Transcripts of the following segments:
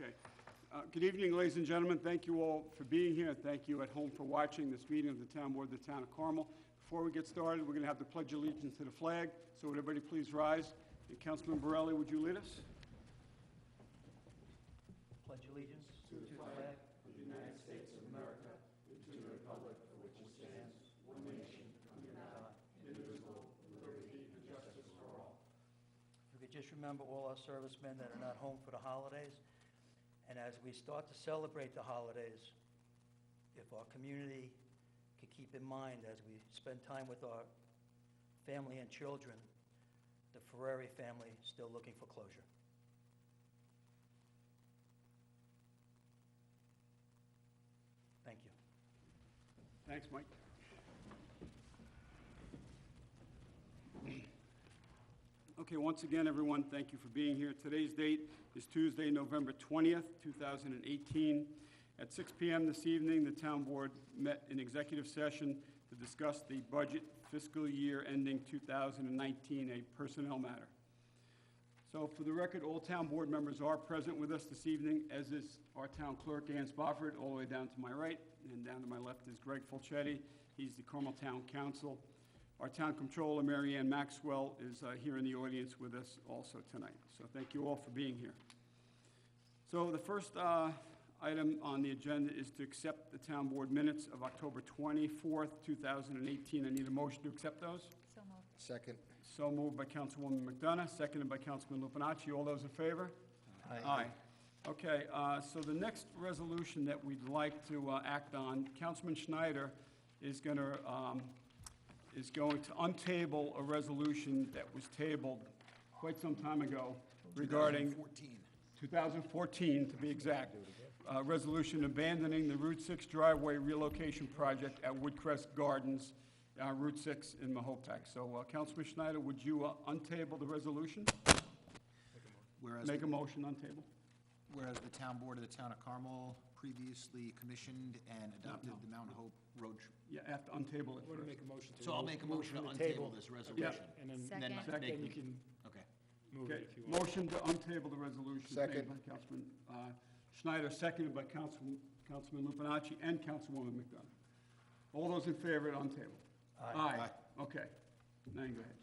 Okay. Good evening, ladies and gentlemen. Thank you all for being here. Thank you at home for watching this meeting of the Town Board of the Town of Carmel. Before we get started, we're going to have the Pledge of Allegiance to the flag. So would everybody please rise? And Councilman Borelli, would you lead us? Pledge allegiance to the flag of the United States of America, and to the republic for which it stands, one nation, under God, indivisible, with liberty and justice for all. If we could just remember all our servicemen that are not home for the holidays, and as we start to celebrate the holidays, if our community could keep in mind as we spend time with our family and children, the Ferrari family is still looking for closure. Thank you. Thanks, Mike. Okay, once again, everyone, thank you for being here. Today's date is Tuesday, November 20th, 2018. At 6 p.m. this evening, the Town Board met in executive session to discuss the budget fiscal year ending 2019, a personnel matter. So for the record, all Town Board members are present with us this evening, as is our Town Clerk, Ann Spofford. All the way down to my right, and down to my left is Greg Fulchetti. He's the Carmel Town Council. Our Town Controller, Mary Ann Maxwell, is here in the audience with us also tonight. So thank you all for being here. So the first item on the agenda is to accept the Town Board minutes of October 24th, 2018. I need a motion to accept those. So moved. Second. So moved by Councilwoman McDonough, seconded by Councilman Lupinacci. All those in favor? Aye. Okay, so the next resolution that we'd like to act on, Councilman Schneider is going to untable a resolution that was tabled quite some time ago regarding 2014 to be exact, resolution abandoning the Route 6 driveway relocation project at Woodcrest Gardens, Route 6 in Mahopac. So, Councilman Schneider, would you untable the resolution? Make a motion untable. Whereas the Town Board of the Town of Carmel previously commissioned and adopted the Mount Hope Road. Yeah, have to untable it Want to first. make a motion to. So I'll make a motion to untable this resolution. And then, Second. then you can Okay. move Okay, it if you want. motion to untable the resolution. Second. Made by Councilman Schneider, seconded by Councilman Lupinacci and Councilwoman McDonough. All those in favor to untable? Aye. Okay. Now you go ahead.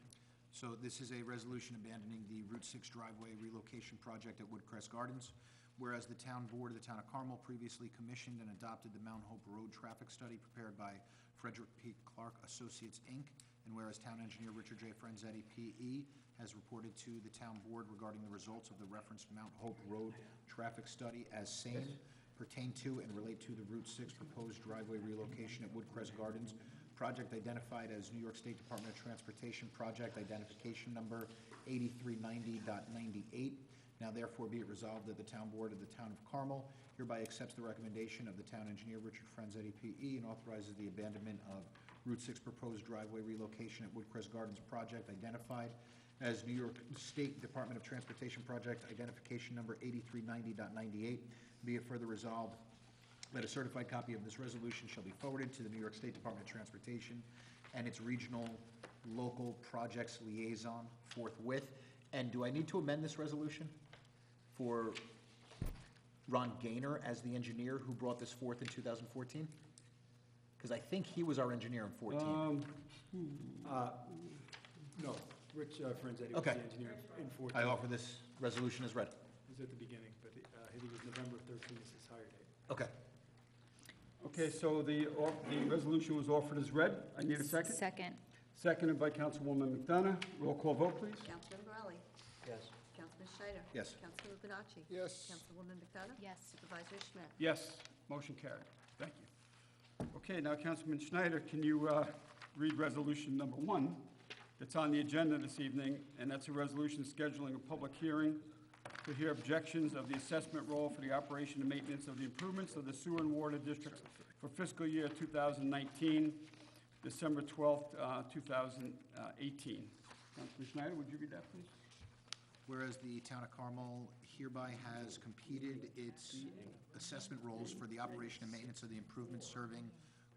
So this is a resolution abandoning the Route 6 driveway relocation project at Woodcrest Gardens. Whereas the Town Board of the Town of Carmel previously commissioned and adopted the Mount Hope Road traffic study prepared by Frederick P. Clark Associates, Inc., and whereas Town Engineer Richard J. Franzetti, P.E., has reported to the Town Board regarding the results of the referenced Mount Hope Road traffic study as same pertain to and relate to the Route 6 proposed driveway relocation at Woodcrest Gardens, project identified as New York State Department of Transportation project identification number 8390.98. Now therefore be it resolved that the Town Board of the Town of Carmel hereby accepts the recommendation of the Town Engineer Richard Franzetti, P.E., and authorizes the abandonment of Route 6 proposed driveway relocation at Woodcrest Gardens project identified as New York State Department of Transportation project identification number 8390.98. Be it further resolved that a certified copy of this resolution shall be forwarded to the New York State Department of Transportation and its regional local projects liaison forthwith. And do I need to amend this resolution for Ron Gaynor as the engineer who brought this forth in 2014? Because I think he was our engineer in 14. No, Rich Franzetti was Okay. the engineer in 14. I offer this resolution as read. It was at the beginning, but I think it was November 13th is his hire date. Okay. Okay, so the resolution was offered as read. I need a second. Second. Seconded by Councilwoman McDonough. Roll call vote, please. Councilman Borelli. Yes. Councilman Schneider. Yes. Councilman Lupinacci. Yes. Councilwoman McDonough. Yes. Supervisor Schmidt. Yes, motion carried. Thank you. Okay, now Councilman Schneider, can you read resolution number 1 that's on the agenda this evening, and that's a resolution scheduling a public hearing to hear objections of the assessment roll for the operation and maintenance of the improvements of the sewer and water districts for fiscal year 2019, December 12th, 2018. Councilman Schneider, would you read that, please? Whereas the Town of Carmel hereby has completed its assessment rolls for the operation and maintenance of the improvements serving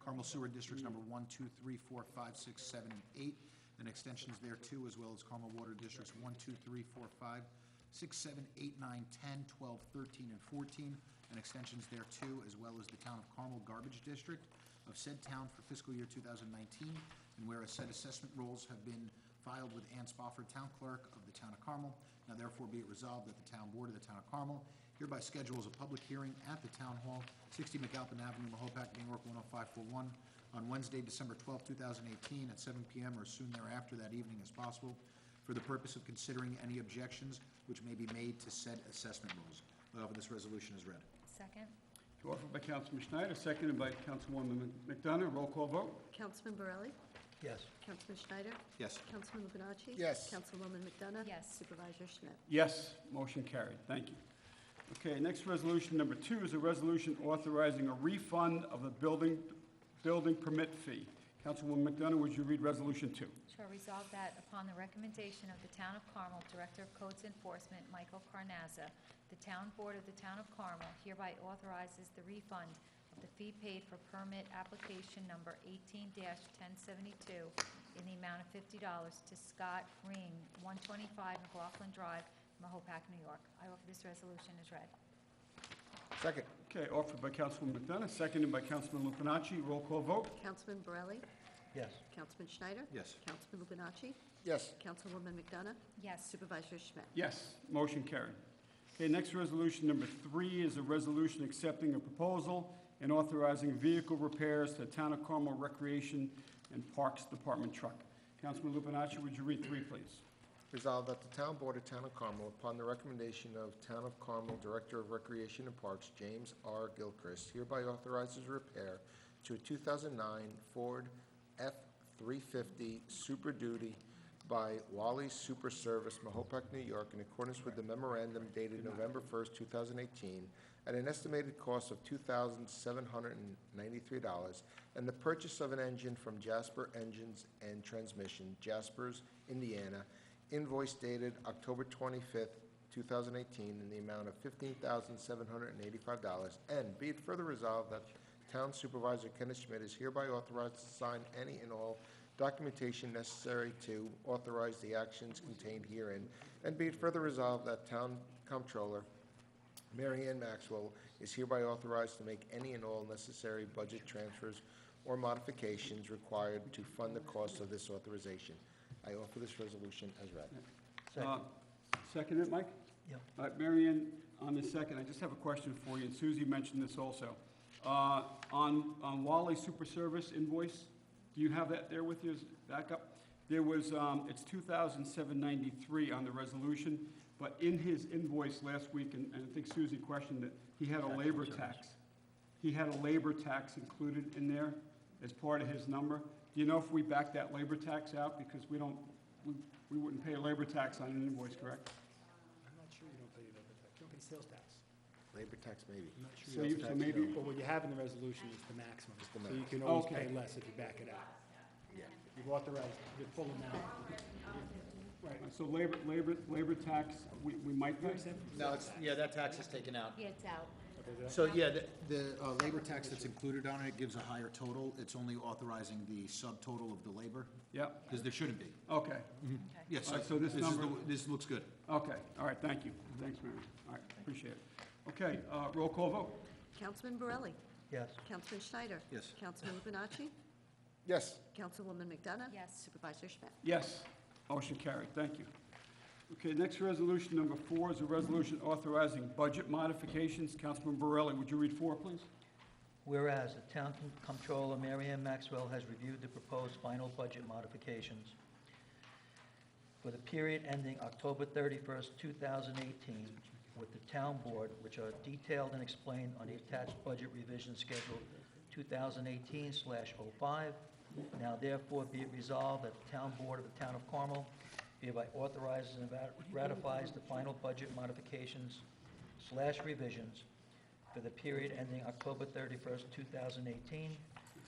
Carmel Sewer Districts number 1, 2, 3, 4, 5, 6, 7, and 8, and extensions thereto, as well as Carmel Water Districts 1, 2, 3, 4, 5, 6, 7, 8, 9, 10, 12, 13, and 14, and extensions thereto, as well as the Town of Carmel Garbage District of said town for fiscal year 2019, and whereas said assessment rolls have been filed with Ann Spofford, Town Clerk of the Town of Carmel, now therefore be it resolved that the Town Board of the Town of Carmel hereby schedules a public hearing at the Town Hall, 60 McAlpin Avenue, Mahopac, New York, 10541, on Wednesday, December 12, 2018, at 7 p.m. or soon thereafter that evening as possible, for the purpose of considering any objections which may be made to said assessment rules. I offer this resolution as read. Second. Offered by Councilman Schneider, seconded by Councilwoman McDonough. Roll call vote. Councilman Borelli? Yes. Councilman Schneider? Yes. Councilman Lupinacci? Yes. Councilwoman McDonough? Yes. Supervisor Schmidt? Yes, motion carried. Thank you. Okay, next resolution, number 2, is a resolution authorizing a refund of the building permit fee. Councilwoman McDonough, would you read Resolution 2? Sure, resolve that upon the recommendation of the Town of Carmel Director of Codes Enforcement, Michael Carnazza, the Town Board of the Town of Carmel hereby authorizes the refund of the fee paid for permit application number 18-1072 in the amount of $50 to Scott Ring, 125 McLaughlin Drive, Mahopac, New York. I offer this resolution as read. Second. Okay, offered by Councilwoman McDonough, seconded by Councilman Lupinacci. Roll call vote. Councilman Borelli? Yes. Councilman Schneider? Yes. Councilman Lupinacci? Yes. Councilwoman McDonough? Yes. Supervisor Schmidt? Yes, motion carried. Okay, next resolution, number 3, is a resolution accepting a proposal and authorizing vehicle repairs to Town of Carmel Recreation and Parks Department truck. Councilman Lupinacci, would you read 3, please? Resolved that the Town Board of Town of Carmel, upon the recommendation of Town of Carmel Director of Recreation and Parks, James R. Gilchrist, hereby authorizes repair to a 2009 Ford F-350 Super Duty by Wally Super Service, Mahopac, New York, in accordance with the memorandum dated November 1st, 2018, at an estimated cost of $2,793, and the purchase of an engine from Jasper Engines and Transmission, Jaspers, Indiana, invoice dated October 25th, 2018, in the amount of $15,785, and be it further resolved that Town Supervisor Kenneth Schmidt is hereby authorized to sign any and all documentation necessary to authorize the actions contained herein, and be it further resolved that Town Comptroller Mary Ann Maxwell is hereby authorized to make any and all necessary budget transfers or modifications required to fund the cost of this authorization. I offer this resolution as read. Second it, Mike? Yep. All right, Mary Ann, on the second, I just have a question for you, and Susie mentioned this also. On Wally Super Service invoice, do you have that there with you as backup? There was, it's $2,793 on the resolution, but in his invoice last week, and I think Susie questioned it, he had a labor tax. He had a labor tax included in there as part of his number. Do you know if we back that labor tax out? Because we wouldn't pay a labor tax on an invoice, correct? I'm not sure you don't pay labor tax. You don't pay sales tax. Labor tax, maybe. I'm not sure. So you- so maybe- But what you have in the resolution is the maximum. the So you can always Okay. pay less if you back it out. Yeah. You've authorized the full amount. Right. So labor tax, we might pay? No, yeah, that tax is taken out. Yeah, it's out. So, yeah, the labor tax that's included on it gives a higher total. It's only authorizing the subtotal of the labor, Yep, because there shouldn't be. okay, Yes, All right, so this number- this looks good. okay, all right, thank you. Thanks, Mary. All right, appreciate it. Okay, roll call vote. Councilman Borelli? Yes. Councilman Schneider? Yes. Councilman Lupinacci? Yes. Councilwoman McDonough? Yes. Supervisor Schmidt? Yes, motion carried, thank you. Okay, next resolution, number 4, is a resolution authorizing budget modifications. Councilman Borelli, would you read 4, please? Whereas the Town Comptroller Mary Ann Maxwell has reviewed the proposed final budget modifications for the period ending October 31st, 2018, with the Town Board, which are detailed and explained on the attached budget revision schedule 2018/05. Now therefore be it resolved that the Town Board of the Town of Carmel hereby authorizes and ratifies the final budget modifications/revisions for the period ending October 31st, 2018,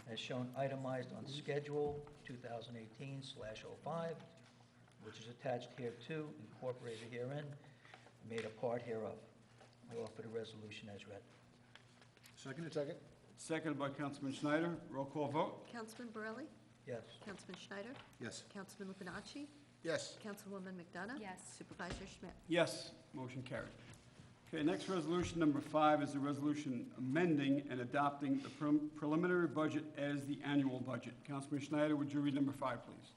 as shown itemized on Schedule 2018/05, which is attached hereto, incorporated herein, made a part hereof. I offer the resolution as read. Second? Second. Seconded by Councilman Schneider. Roll call vote. Councilman Borelli? Yes. Councilman Schneider? Yes. Councilman Lupinacci? Yes. Councilwoman McDonough? Yes. Supervisor Schmidt? Yes, motion carried. Okay, next resolution, number 5, is a resolution amending and adopting the preliminary budget as the annual budget. Councilman Schneider, would you read number 5, please?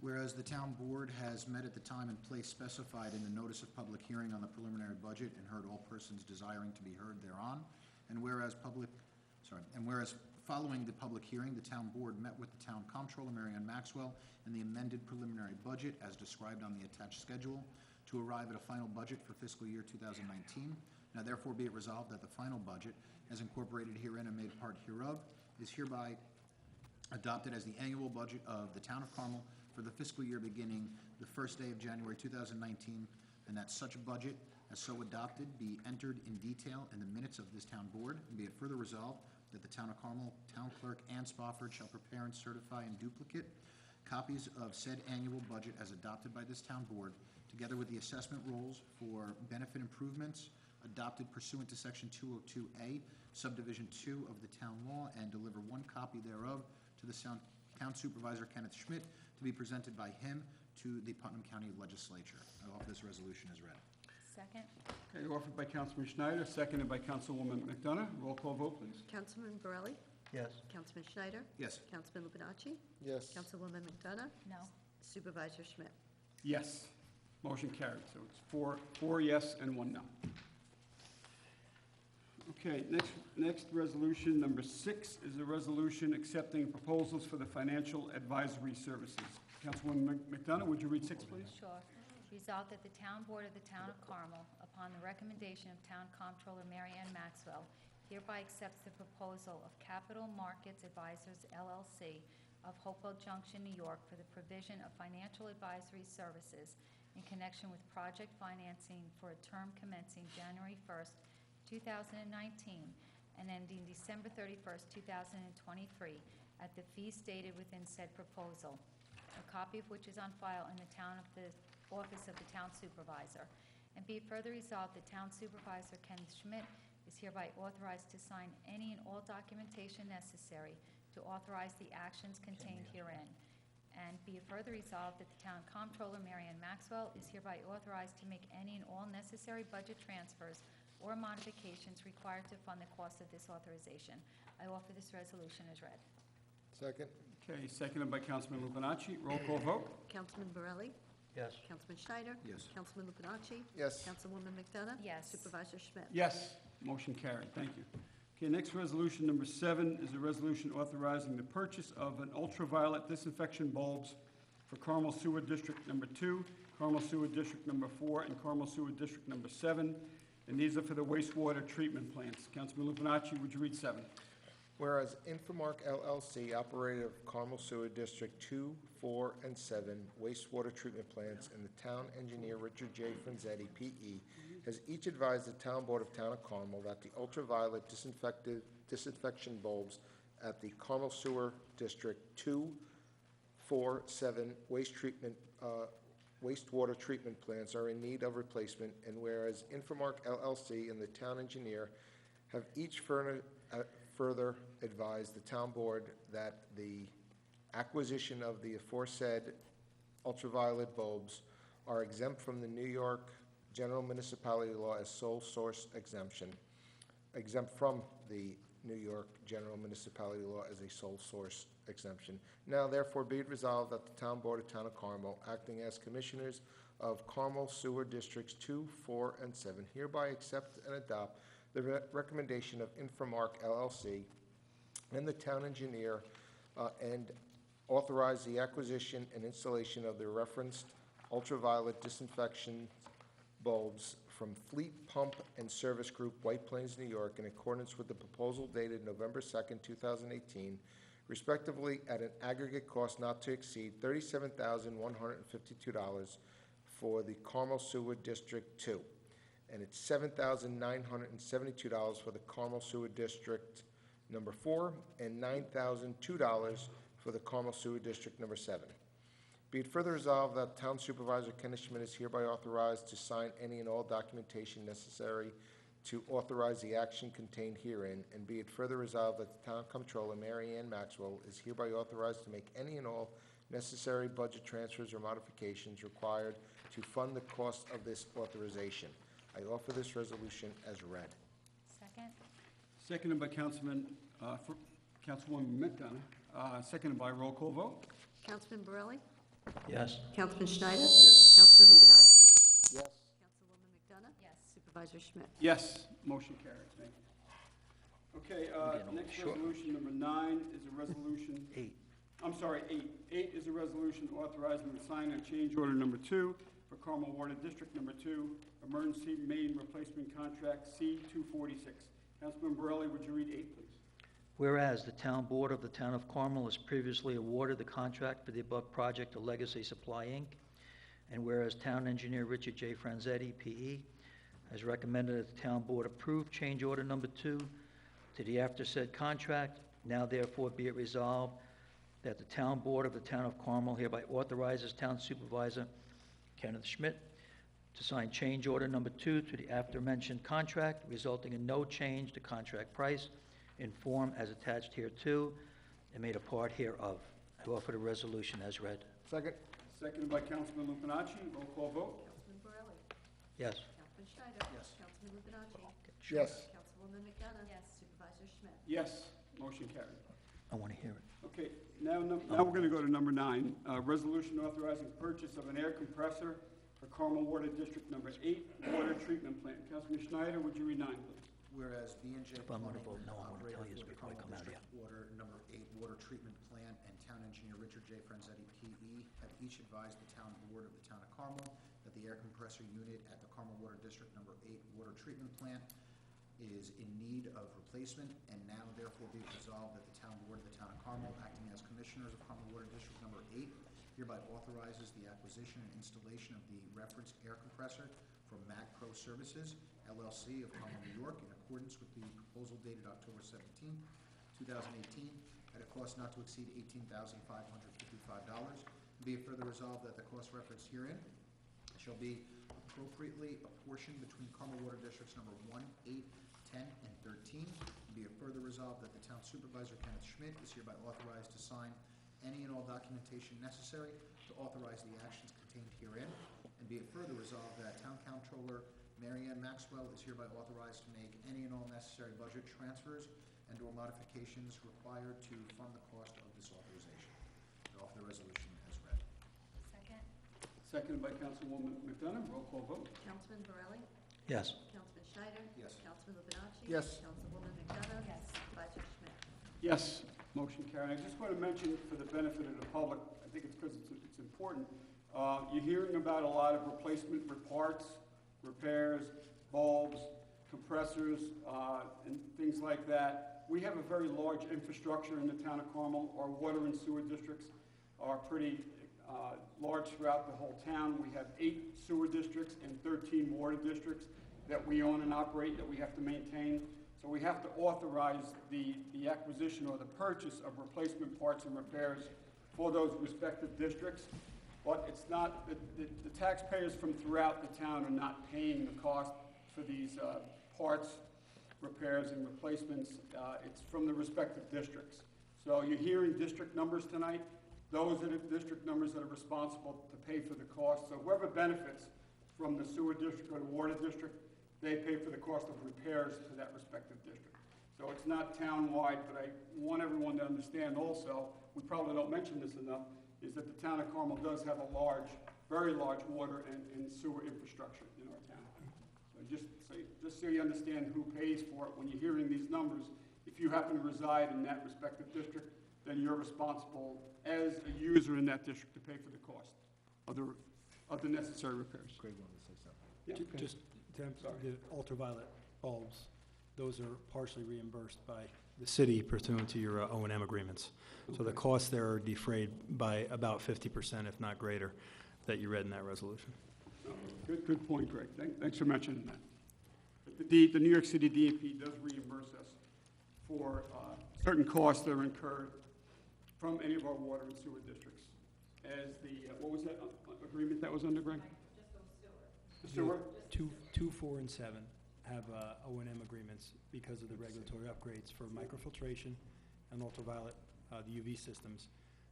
Whereas the town board has met at the time and place specified in the notice of public hearing on the preliminary budget and heard all persons desiring to be heard thereon, and whereas following the public hearing, the town board met with the town comptroller, Mary Ann Maxwell, and the amended preliminary budget as described on the attached schedule to arrive at a final budget for fiscal year 2019. Now therefore be it resolved that the final budget, as incorporated herein and made part hereof, is hereby adopted as the annual budget of the town of Carmel for the fiscal year beginning the first day of January 2019, and that such budget as so adopted be entered in detail in the minutes of this town board, and be it further resolved that the town of Carmel, town clerk, and Spofford shall prepare and certify in duplicate copies of said annual budget as adopted by this town board, together with the assessment rolls for benefit improvements adopted pursuant to Section 202A, Subdivision 2 of the town law, and deliver one copy thereof to the town supervisor, Kenneth Schmidt, to be presented by him to the Putnam County Legislature. I offer this resolution as read. Second. Okay, offered by Councilman Schneider, seconded by Councilwoman McDonough. Roll call vote, please. Councilman Borelli? Yes. Councilman Schneider? Yes. Councilman Lupinacci? Yes. Councilwoman McDonough? No. Supervisor Schmidt? Yes, motion carried. So it's four yes and 1 no. Okay, next resolution, number 6, is a resolution accepting proposals for the financial advisory services. Councilwoman McDonough, would you read 6, please? Sure. Resolved that the Town Board of the Town of Carmel, upon the recommendation of Town Comptroller Mary Ann Maxwell, hereby accepts the proposal of Capital Markets Advisors LLC of Hopewell Junction, New York, for the provision of financial advisory services in connection with project financing for a term commencing January 1st, 2019, and ending December 31st, 2023, at the fee stated within said proposal, a copy of which is on file in the office of the Town Supervisor. And be it further resolved, the Town Supervisor, Kenneth Schmidt, is hereby authorized to sign any and all documentation necessary to authorize the actions contained herein. And be it further resolved that the Town Comptroller, Mary Ann Maxwell, is hereby authorized to make any and all necessary budget transfers or modifications required to fund the cost of this authorization. I offer this resolution as read. Second. Okay, seconded by Councilman Lupinacci. Roll call vote. Councilman Borelli? Yes. Councilman Schneider? Yes. Councilman Lupinacci? Yes. Councilwoman McDonough? Yes. Supervisor Schmidt? Yes, motion carried. Thank you. Okay, next resolution, number 7, is a resolution authorizing the purchase of an ultraviolet disinfection bulbs for Carmel Sewer District Number 2, Carmel Sewer District Number 4, and Carmel Sewer District Number 7, and these are for the wastewater treatment plants. Councilman Lupinacci, would you read 7? Whereas Infomark LLC, operator of Carmel Sewer District 2, 4, and 7 wastewater treatment plants, and the town engineer Richard J. Franzetti, P.E., has each advised the Town Board of Town of Carmel that the ultraviolet disinfection bulbs at the Carmel Sewer District 2, 4, 7 wastewater treatment plants are in need of replacement, and whereas Infomark LLC and the town engineer have each further advised the town board that the acquisition of the aforesaid ultraviolet bulbs are exempt from the New York General Municipality Law as sole source exemption, exempt from the New York General Municipality Law as a sole source exemption. Now therefore be it resolved that the Town Board of Town of Carmel, acting as commissioners of Carmel Sewer Districts 2, 4, and 7, hereby accept and adopt the recommendation of Infomark LLC and the town engineer and authorize the acquisition and installation of the referenced ultraviolet disinfection bulbs from Fleet Pump and Service Group, White Plains, New York, in accordance with the proposal dated November 2nd, 2018, respectively at an aggregate cost not to exceed $37,152 for the Carmel Sewer District 2. And it's $7,972 for the Carmel Sewer District Number 4, and $9,002 for the Carmel Sewer District Number 7. Be it further resolved that Town Supervisor Kenneth Schmidt is hereby authorized to sign any and all documentation necessary to authorize the action contained herein, and be it further resolved that the Town Comptroller Mary Ann Maxwell is hereby authorized to make any and all necessary budget transfers or modifications required to fund the cost of this authorization. I offer this resolution as read. Second? Seconded by Councilwoman McDonough, seconded by roll call vote. Councilman Borelli? Yes. Councilman Schneider? Yes. Councilman Lupinacci? Yes. Councilwoman McDonough? Yes. Supervisor Schmidt? Yes, motion carries. Thank you. Okay, getting a next little short. resolution, number 9, is a resolution. 8. I'm sorry, 8. 8 is a resolution authorizing the signing of change order number 2 for Carmel Water District number 2, emergency main replacement contract C-246. Councilman Borelli, would you read 8, please? Whereas the Town Board of the Town of Carmel has previously awarded the contract for the above project to Legacy Supply, Inc., and whereas Town Engineer Richard J. Franzetti, P.E., has recommended that the Town Board approve change order number 2 to the aforesaid contract, now therefore be it resolved that the Town Board of the Town of Carmel hereby authorizes Town Supervisor Kenneth Schmidt to sign change order number 2 to the aforementioned contract, resulting in no change to contract price in form as attached hereto and made a part hereof. I offer the resolution as read. Second. Seconded by Councilman Lupinacci. Roll call vote. Councilman Borelli? Yes. Councilman Schneider? Yes. Councilman Lupinacci? Yes. Councilwoman McDonough? Yes. Supervisor Schmidt? Yes, motion carried. I want to hear it. Okay, now we're going to go to number 9, resolution authorizing purchase of an air compressor for Carmel Water District number 8 water treatment plant. Councilman Schneider, would you read 9, please? Whereas B&J If I'm gonna Plumbing, vote no, I'm gonna operator tell you this for the before I Carmel come out District Water number 8 water treatment plant, and Town Engineer Richard J. Franzetti, P.E., have each advised the Town Board of the Town of Carmel that the air compressor unit at the Carmel Water District number 8 water treatment plant is in need of replacement, and now therefore be resolved that the Town Board of the Town of Carmel, acting as Commissioners of Carmel Water District number 8, hereby authorizes the acquisition and installation of the referenced air compressor from Mac Pro Services, LLC of Carmel, New York, in accordance with the proposal dated October 17, 2018, at a cost not to exceed $18,555. Be it further resolved that the cost referenced herein shall be appropriately apportioned between Carmel Water Districts number 1, 8, 10, and 13. Be it further resolved that the Town Supervisor Kenneth Schmidt is hereby authorized to sign any and all documentation necessary to authorize the actions contained herein. And be it further resolved that Town Comptroller Mary Ann Maxwell is hereby authorized to make any and all necessary budget transfers and/or modifications required to fund the cost of this authorization. I offer the resolution as read. Second? Seconded by Councilwoman McDonough. Roll call vote. Councilman Borelli? Yes. Councilman Schneider? Yes. Councilman Lupinacci? Yes. Councilwoman McDonough? Yes. Supervisor Schmidt? Yes, motion carried. I just want to mention for the benefit of the public, I think it's because it's important, you're hearing about a lot of replacement parts, repairs, bulbs, compressors, and things like that. We have a very large infrastructure in the town of Carmel. Our water and sewer districts are pretty large throughout the whole town. We have 8 sewer districts and 13 water districts that we own and operate that we have to maintain. So we have to authorize the acquisition or the purchase of replacement parts and repairs for those respective districts. But it's not, the taxpayers from throughout the town are not paying the cost for these parts, repairs, and replacements. It's from the respective districts. So you're hearing district numbers tonight. Those are the district numbers that are responsible to pay for the cost. So whoever benefits from the sewer district or the water district, they pay for the cost of repairs to that respective district. So it's not town-wide, but I want everyone to understand also, we probably don't mention this enough, is that the town of Carmel does have a large, very large water and sewer infrastructure in our town. So just so you understand who pays for it, when you're hearing these numbers, if you happen to reside in that respective district, then you're responsible as a user in that district to pay for the cost of the necessary repairs. Craig wanted to say something. Yeah, Ju- okay. Just, Sorry. the ultraviolet bulbs, those are partially reimbursed by the city pursuant to your O&M agreements. So the Okay. costs there are defrayed by about 50%, if not greater, that you read in that resolution. Good point, Greg. Thanks for mentioning that. The New York City DEP does reimburse us for certain costs that are incurred from any of our water and sewer districts. As what was that agreement that was under, Greg? The sewer? 2, 4, and 7 have O&M agreements because of the regulatory upgrades for microfiltration and ultraviolet, the UV systems.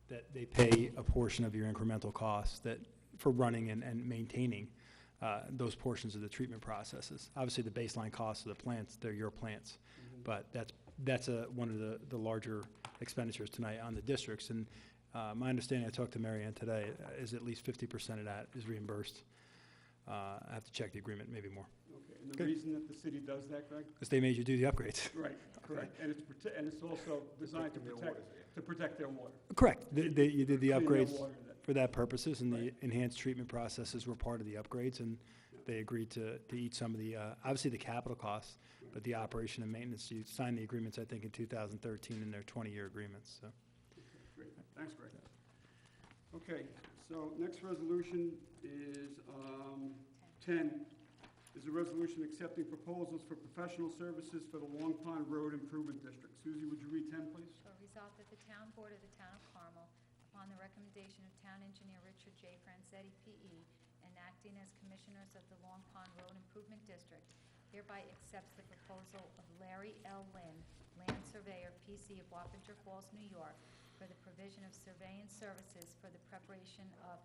that they pay a portion of your incremental costs that, for running and maintaining those portions of the treatment processes. Obviously, the baseline costs of the plants, they're your plants, but that's one of the larger expenditures tonight on the districts. And my understanding, I talked to Mary Ann today, is at least 50% of that is reimbursed. I have to check the agreement, maybe more. Okay, and the Good. reason that the city does that, Greg? Because they made you do the upgrades. Right, correct. And it's also designed to protect their water. Correct. You did the Clean their upgrades water that- for that purposes, and the Right. enhanced treatment processes were part of the upgrades, and they agreed to eat some of the, obviously the capital costs, but the operation and maintenance. You signed the agreements, I think, in 2013, and they're 20-year agreements, so. Great, thanks, Greg. Okay, so next resolution is 10, is a resolution accepting proposals for professional services for the Long Pond Road Improvement District. Suzie, would you read 10, please? Shall resolve that the town board of the town of Carmel, upon the recommendation of town engineer Richard J. Franzetti, P.E., and acting as commissioners of the Long Pond Road Improvement District, hereby accepts the proposal of Larry L. Lynn, land surveyor, P.C. of Wappinger Falls, New York, for the provision of surveying services for the preparation of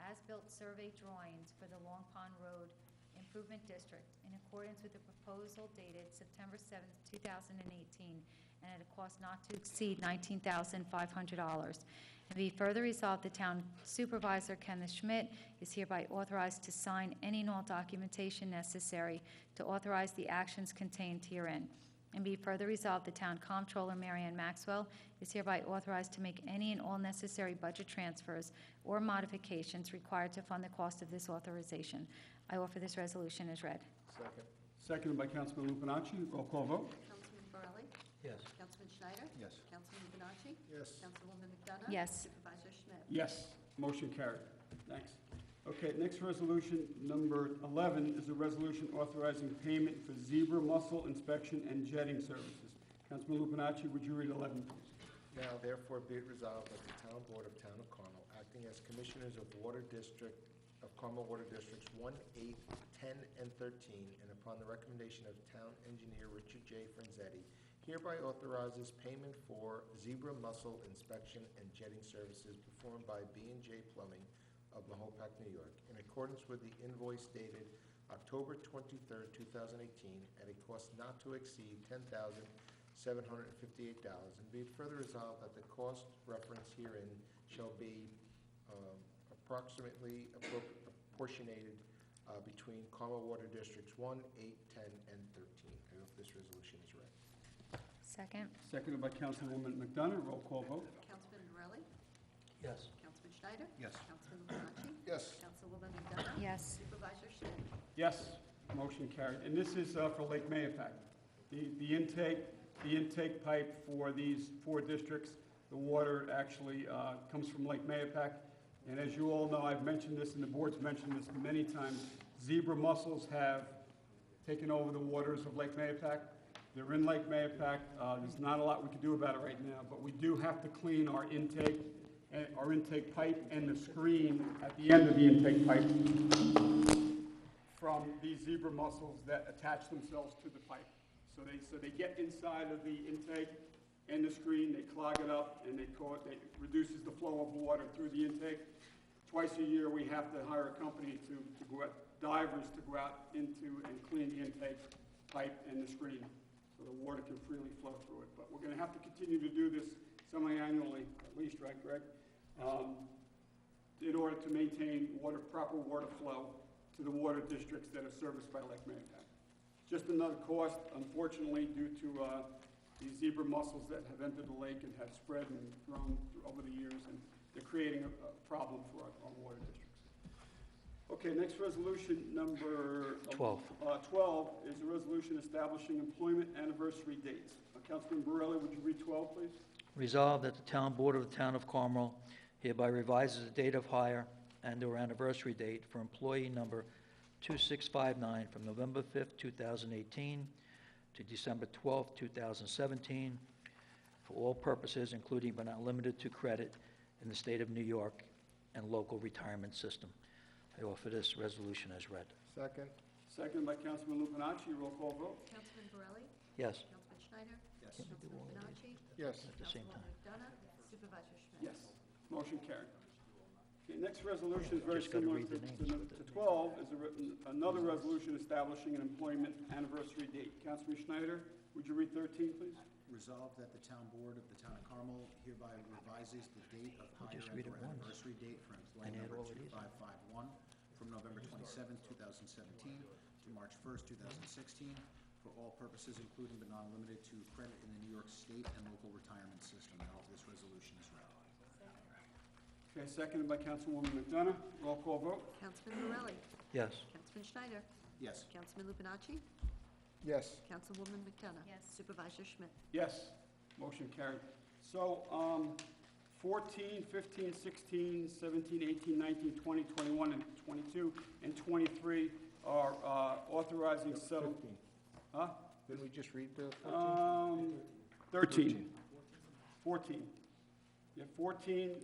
as-built survey drawings for the Long Pond Road Improvement District in accordance with the proposal dated September 7th, 2018, and at a cost not to exceed $19,500. And be further resolved, the town supervisor, Kenneth Schmidt, is hereby authorized to sign any and all documentation necessary to authorize the actions contained herein. And be further resolved, the town comptroller, Mary Ann Maxwell, is hereby authorized to make any and all necessary budget transfers or modifications required to fund the cost of this authorization. I offer this resolution as read. Second. Seconded by Councilman Lupinacci. Roll call vote. Councilman Borelli? Yes. Councilman Schneider? Yes. Councilman Bernacci? Yes. Councilwoman McDonough? Yes. Supervisor Schmidt? Yes, motion carried. Thanks. Okay, next resolution, number 11, is a resolution authorizing payment for zebra mussel inspection and jetting services. Councilman Lupinacci, would you read 11, please? Now therefore be it resolved that the Town Board of Town of Carmel, acting as commissioners of Carmel Water Districts 1, 8, 10, and 13, and upon the recommendation of Town Engineer Richard J. Franzetti, hereby authorizes payment for zebra mussel inspection and jetting services performed by B&J Plumbing of Mahopac, New York, in accordance with the invoice dated October 23rd, 2018, at a cost not to exceed $10,758, and be it further resolved that the cost referenced herein shall be approximately apportionated between Carmel Water Districts 1, 8, 10, and 13. I hope this resolution is read. Second. Seconded by Councilwoman McDonough. Roll call vote. Councilman Borelli? Yes. Councilman Schneider? Yes. Councilman Bernacci? Yes. Councilwoman McDonough? Yes. Supervisor Schmidt? Yes, motion carried. And this is for Lake Mayapack. The intake pipe for these 4 districts, the water actually comes from Lake Mayapack. And as you all know, I've mentioned this, and the board's mentioned this many times, zebra mussels have taken over the waters of Lake Mayapack. They're in Lake Mayapack. There's not a lot we can do about it right now, but we do have to clean our intake pipe and the screen at the end of the intake pipe from these zebra mussels that attach themselves to the pipe. So they get inside of the intake and the screen, they clog it up, and it reduces the flow of water through the intake. Twice a year, we have to hire a company to go out, divers to go out into and clean the intake pipe and the screen, so the water can freely flow through it. But we're gonna have to continue to do this semi-annually, at least, right, Greg? In order to maintain proper water flow to the water districts that are serviced by Lake Mayapack. Just another cost, unfortunately, due to these zebra mussels that have entered the lake and have spread and grown over the years, and they're creating a problem for our water districts. Okay, next resolution, number 12. 12, is a resolution establishing employment anniversary dates. Councilman Borelli, would you read 12, please? Resolved that the Town Board of the Town of Carmel hereby revises the date of hire and/or anniversary date for employee number 2659 from November 5th, 2018 to December 12th, 2017, for all purposes, including but not limited to credit in the state of New York and local retirement system. I offer this resolution as read. Second. Seconded by Councilman Lupinacci. Roll call vote. Councilman Borelli? Yes. Councilman Schneider? Yes. Councilman Bernacci? Yes. At the same time. Councilwoman McDonough? Supervisor Schmidt? Yes, Motion carried. Okay, next resolution is very Just gotta similar read to the names with it. 12, is another resolution establishing an employment anniversary date. Councilman Schneider, would you read 13, please? Resolved that the town board of the town of Carmel hereby revises the date of hire just and read it or once anniversary date for employee and add number all of these. 2551 from November 27th, 2017 to March 1st, 2016 for all purposes including but not limited to credit in the New York State and local retirement system. I offer this resolution as read. Okay, seconded by Councilwoman McDonough. Roll call vote. Councilman Borelli? Yes. Councilman Schneider? Yes. Councilman Lupinacci? Yes. Councilwoman McDonough? Yes. Supervisor Schmidt? Yes, motion carried. So, 14, 15, 16, 17, 18, 19, 20, 21, and 22, and 23 are authorizing settle... 15. Huh? Didn't we just read the 14? 13. 14. Yeah, 14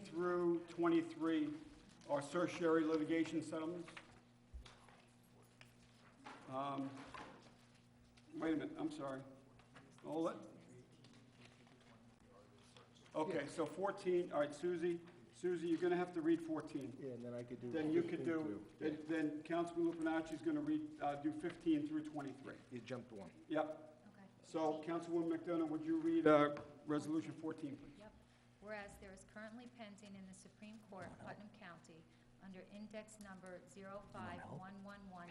through 23 are certiorari litigation settlements. Wait a minute, I'm sorry. Hold it. Okay, so 14, all right, Susie, you're going to have to read 14. Yeah, and then I could do. Then you could 15 do, too. then Councilman Lupinacci's going to read, do 15 through 23. You jumped one. Yep. Okay. So, Councilwoman McDonough, would you read Resolution 14, please? Yep. Whereas there is currently pending in the Supreme Court, Putnam County, under index number Read that one, I'll read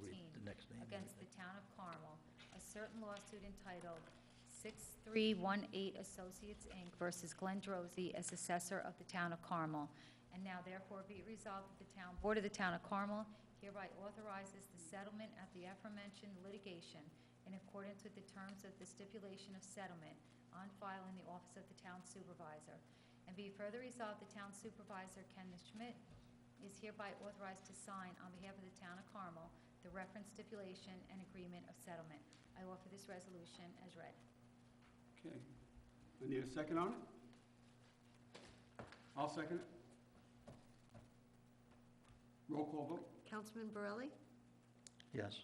05111-2018, the next name. against the town of Carmel, a certain lawsuit entitled 6318 Associates, Inc. versus Glenn Drosy as assessor of the town of Carmel. And now therefore be it resolved that the town board of the town of Carmel hereby authorizes the settlement at the aforementioned litigation in accordance with the terms of the stipulation of settlement on file in the office of the town supervisor. And be it further resolved, the town supervisor, Kenneth Schmidt, is hereby authorized to sign on behalf of the town of Carmel the reference stipulation and agreement of settlement. I offer this resolution as read. Okay. I need a second on it? I'll second it. Roll call vote. Councilman Borelli? Yes.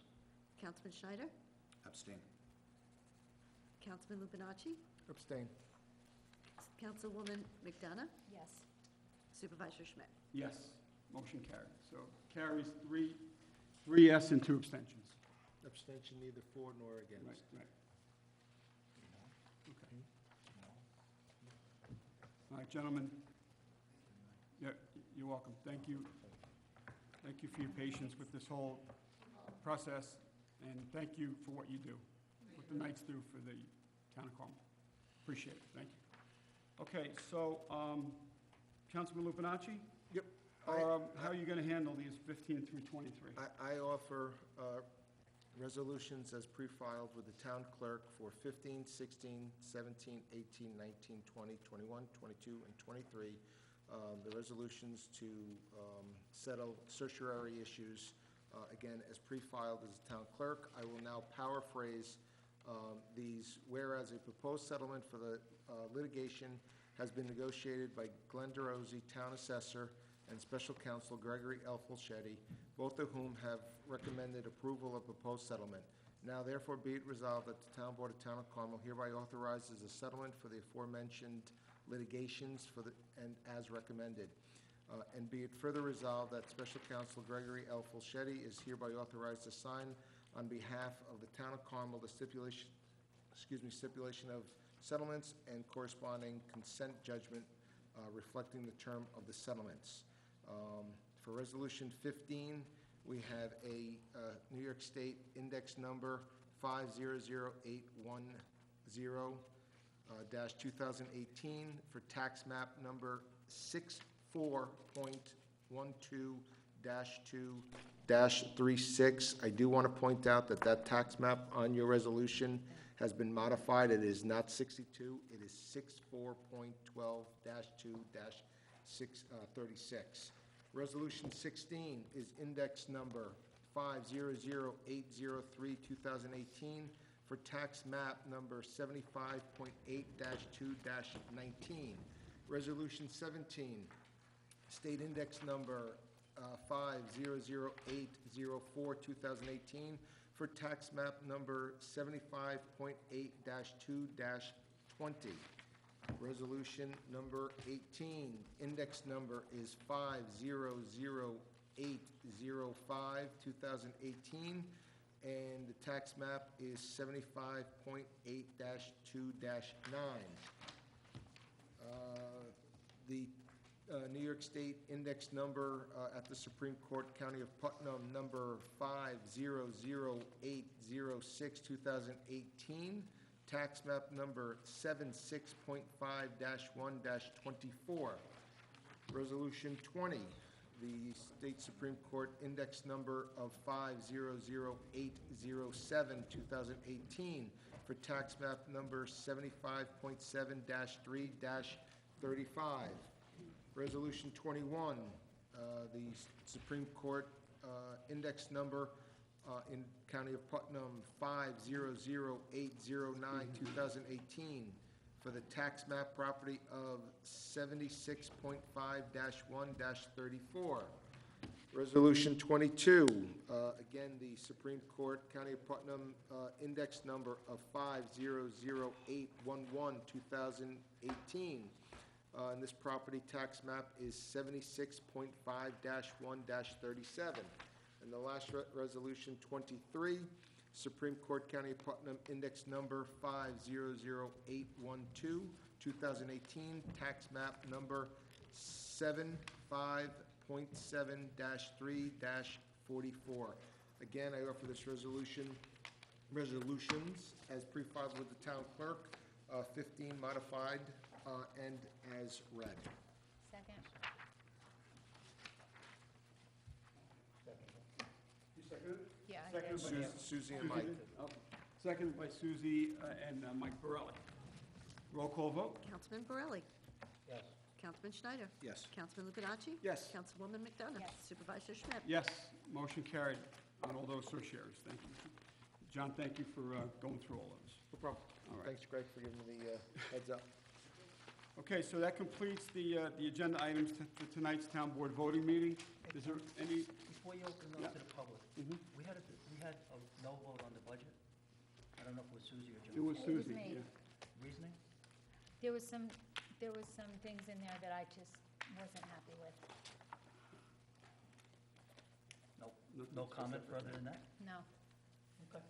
Councilman Schneider? Abstain. Councilman Lupinacci? Abstain. Councilwoman McDonough? Yes. Supervisor Schmidt? Yes, motion carried. So carries three yes and 2 abstentions. Abstention neither for nor Right, against. right. Okay. All right, gentlemen. Yeah, you're welcome. Thank you. Thank you for your patience with this whole process, and thank you for what you do, what the Knights do for the town of Carmel. Appreciate it. Thank you. Okay, so, Councilman Lupinacci? Yep. How are you going to handle these 15 through 23? I offer resolutions as pre-filed with the town clerk for 15, 16, 17, 18, 19, 20, 21, 22, and 23. The resolutions to settle certiorari issues, again, as pre-filed as the town clerk. I will now paraphrase these. Whereas a proposed settlement for the litigation has been negotiated by Glenn DeRosie, Town Assessor, and Special Counsel Gregory L. Fulchetti, both of whom have recommended approval of proposed settlement. Now therefore be it resolved that the Town Board of Town of Carmel hereby authorizes a settlement for the aforementioned litigations and as recommended. And be it further resolved that Special Counsel Gregory L. Fulchetti is hereby authorized to sign on behalf of the Town of Carmel the stipulation of settlements and corresponding consent judgment reflecting the term of the settlements. For Resolution 15, we have a New York State index number 500810-2018 for tax map number 64.12-2-36. I do want to point out that that tax map on your resolution has been modified. It is not 62, it is 64.12-2-36. Resolution 16 is index number 500803-2018 for tax map number 75.8-2-19. Resolution 17, state index number 500804-2018 for tax map number 75.8-2-20. Resolution number 18, index number is 500805, 2018, and the tax map is 75.8-2-9. The New York State index number at the Supreme Court, County of Putnam, number 500806, 2018, tax map number 76.5-1-24. Resolution 20, the State Supreme Court index number of 500807, 2018, for tax map number 75.7-3-35. Resolution 21, the Supreme Court index number in County of Putnam 500809, 2018, for the tax map property of 76.5-1-34. Resolution 22, again, the Supreme Court County of Putnam index number of 500811, 2018. And this property tax map is 76.5-1-37. And the last resolution, 23, Supreme Court County of Putnam index number 500812, 2018, tax map number 75.7-3-44. Again, I offer this resolutions as pre-filed with the town clerk, 15 modified and as read. Second. You seconded it? Yeah, I Second did. by Susie and Mike. Seconded by Susie and Mike Borelli. Roll call vote? Councilman Borelli? Yes. Councilman Schneider? Yes. Councilman Libidachi? Yes. Councilwoman McDonough? Yes. Supervisor Schmidt? Yes, motion carried on all those certiorars. Thank you. John, thank you for going through all those. No problem. All right. Thanks, Greg, for giving me the heads up. Okay, so that completes the agenda items for tonight's town board voting meeting. Is there any, Before you open Yeah. up to the public, Mhm. we had a no vote on the budget? I don't know if it was Susie or John. it was It was Susie, me. yeah. Reasoning? There was some things in there that I just wasn't happy with. No, Nothing no comment specific. further than that? No. Okay.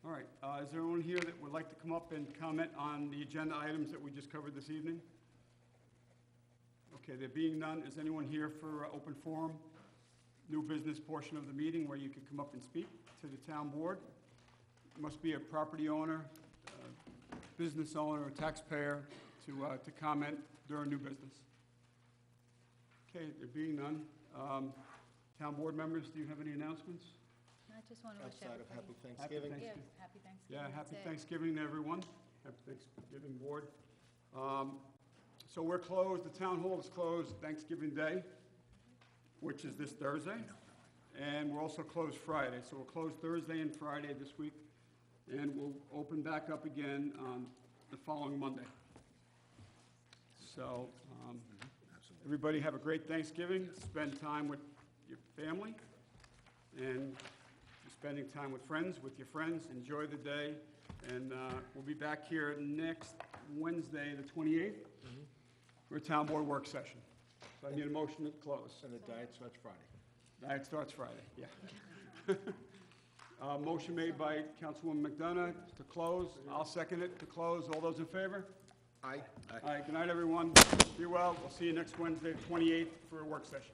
All right, is there anyone here that would like to come up and comment on the agenda items that we just covered this evening? Okay, there being none, is anyone here for open forum, new business portion of the meeting where you could come up and speak to the town board? Must be a property owner, business owner, or taxpayer to comment during new business. Okay, there being none, town board members, do you have any announcements? I just want to wish Outside of everybody. Happy Thanksgiving. Yeah, Thanksgiving. happy Thanksgiving. Yeah, that's happy it. Thanksgiving to everyone. Happy Thanksgiving, board. So we're closed, the town hall is closed Thanksgiving Day, which is this Thursday. And we're also closed Friday, so we'll close Thursday and Friday this week, and we'll open back up again on the following Monday. So, everybody have a great Thanksgiving, spend time with your family, and spending time with friends, enjoy the day, and we'll be back here next Wednesday, the 28th, for a town board work session. So I need a motion to close. And the diet starts Friday. It starts Friday, yeah. Motion made by Councilwoman McDonough to close. I'll second it to close. All those in favor? Aye. All right, good night, everyone. Be well. We'll see you next Wednesday, the 28th, for a work session.